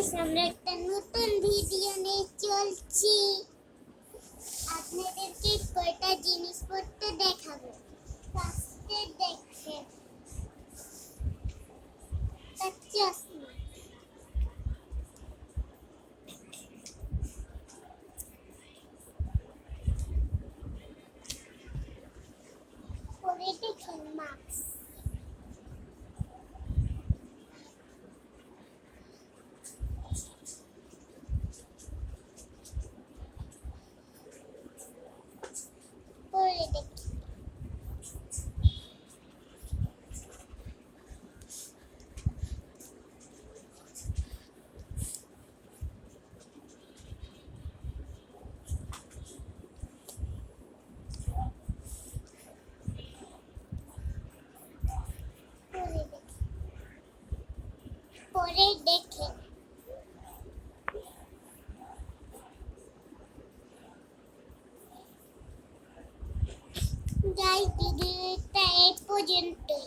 Guys আমরা একটা নতুন ভিডিও নিয়ে চলছি। আপনাদেরকে কয়টা জিনিসপত্র দেখাবো। ফার্স্টে দেখেন চশমা, পরে দেখেন মাস্ক, পরে দেখেন পরে দেখেন গাইস ভিডিওটা এই পর্যন্তই।